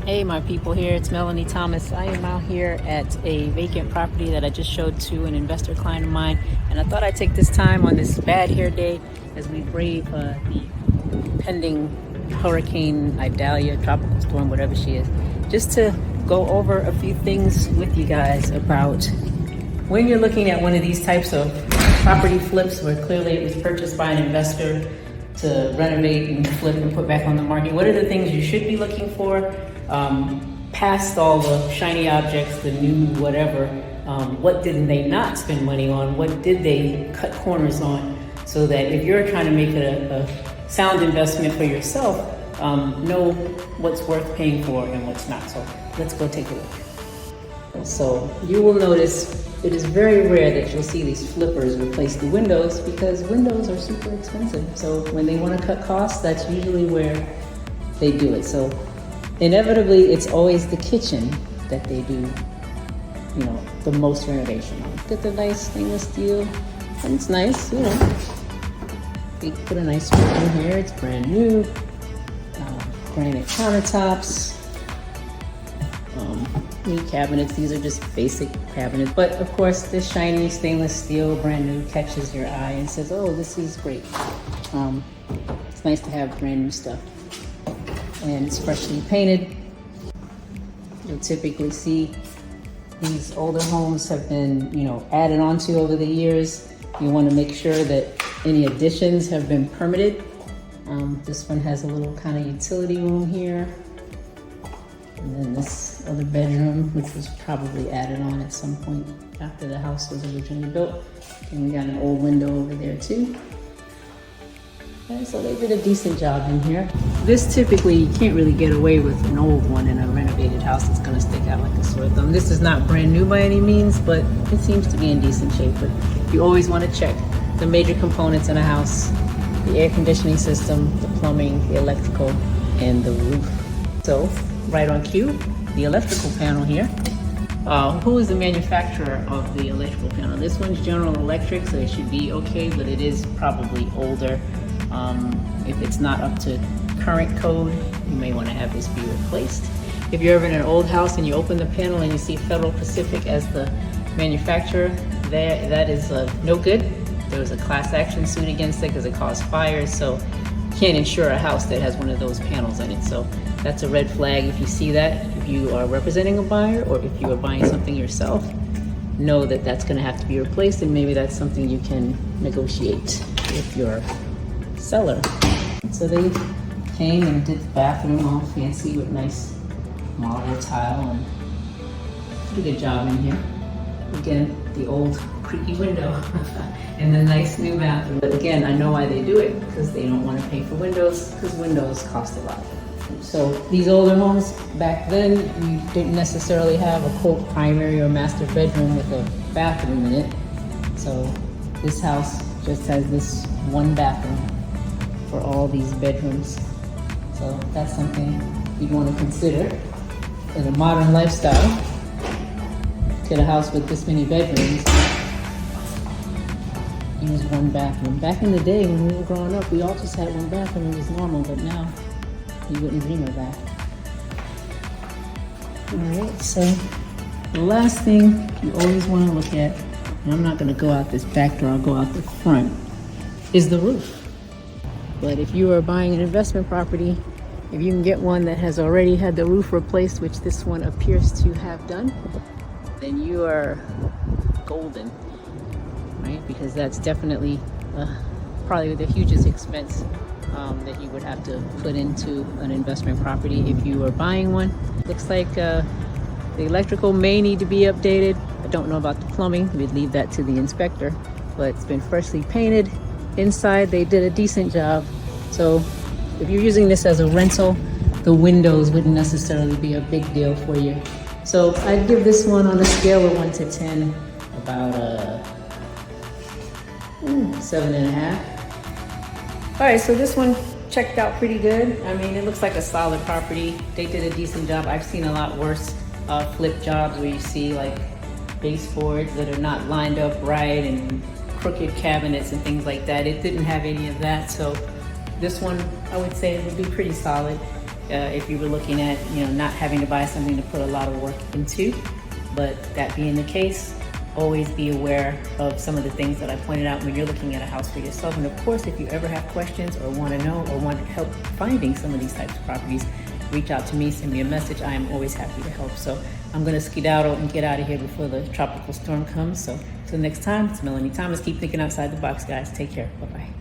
Hey my people, here it's Melanie Thomas. I am out here at a vacant property that I just showed to an investor client of mine, and I thought I'd take this time on this bad hair day as we brave the pending Hurricane Idalia, tropical storm, whatever she is, just to go over a few things with you guys about when you're looking at one of these types of property flips where clearly it was purchased by an investor to renovate and flip and put back on the market. What are the things you should be looking for? Past all the shiny objects, the new whatever, what did they not spend money on? What did they cut corners on? So that if you're trying to make a sound investment for yourself, know what's worth paying for and what's not. So let's go take a look. So you will notice it is very rare that you'll see these flippers replace the windows because windows are super expensive. So when they want to cut costs, that's usually where they do it. So inevitably, it's always the kitchen that they do, the most renovation on. Look at the nice stainless steel, and it's nice, They put a nice roof in here. It's brand new. Granite countertops. New cabinets. These are just basic cabinets, but of course, this shiny stainless steel, brand new, catches your eye and says, "Oh, this is great." It's nice to have brand new stuff. And it's freshly painted. You'll typically see these older homes have been, added onto over the years. You want to make sure that any additions have been permitted. This one has a little kind of utility room here. And then this other bedroom, which was probably added on at some point after the house was originally built. And we got an old window over there too. Okay, so they did a decent job in here. This typically, you can't really get away with an old one in a renovated house that's gonna stick out like a sore thumb. This is not brand new by any means, but it seems to be in decent shape. But you always wanna check the major components in a house: the air conditioning system, the plumbing, the electrical, and the roof. So, right on cue, the electrical panel here. Who is the manufacturer of the electrical panel? This one's General Electric, so it should be okay, but it is probably older. If it's not up to current code, you may want to have this be replaced. If you're ever in an old house and you open the panel and you see Federal Pacific as the manufacturer, that is no good. There was a class action suit against it because it caused fires, so you can't insure a house that has one of those panels in it. So that's a red flag if you see that. If you are representing a buyer or if you are buying something yourself, know that that's going to have to be replaced, and maybe that's something you can negotiate with your seller. So they came and did the bathroom all fancy with nice marble tile, and did a good job in here. Again, the old creaky window and the nice new bathroom. But again, I know why they do it, because they don't want to pay for windows, because windows cost a lot. So these older homes back then, you didn't necessarily have a quote primary or master bedroom with a bathroom in it. So this house just has this one bathroom for all these bedrooms. So that's something you'd want to consider in a modern lifestyle. Get a house with this many bedrooms, use one bathroom. Back in the day when we were growing up, we all just had one bathroom. It was normal, but now you wouldn't dream of that. All right, so the last thing you always want to look at, and I'm not going to go out this back door, I'll go out the front, is the roof. But if you are buying an investment property, if you can get one that has already had the roof replaced, which this one appears to have done, then you are golden, right? Because that's definitely probably the hugest expense that you would have to put into an investment property if you are buying one. Looks like the electrical may need to be updated. I don't know about the plumbing. We'd leave that to the inspector, but it's been freshly painted. Inside, they did a decent job. So if you're using this as a rental, the windows wouldn't necessarily be a big deal for you. So I'd give this one on a scale of 1 to 10, about a 7.5. All right, so this one checked out pretty good. I mean, it looks like a solid property. They did a decent job. I've seen a lot worse flip jobs where you see like baseboards that are not lined up right and crooked cabinets and things like that. It didn't have any of that. So this one, I would say, would be pretty solid. if you were looking at, not having to buy something to put a lot of work into. But that being the case, always be aware of some of the things that I pointed out when you're looking at a house for yourself. And of course, if you ever have questions or want to know or want help finding some of these types of properties, reach out to me, send me a message. I am always happy to help. So I'm going to skedaddle and get out of here before the tropical storm comes. So until next time, it's Melanie Thomas. Keep thinking outside the box, guys. Take care. Bye-bye.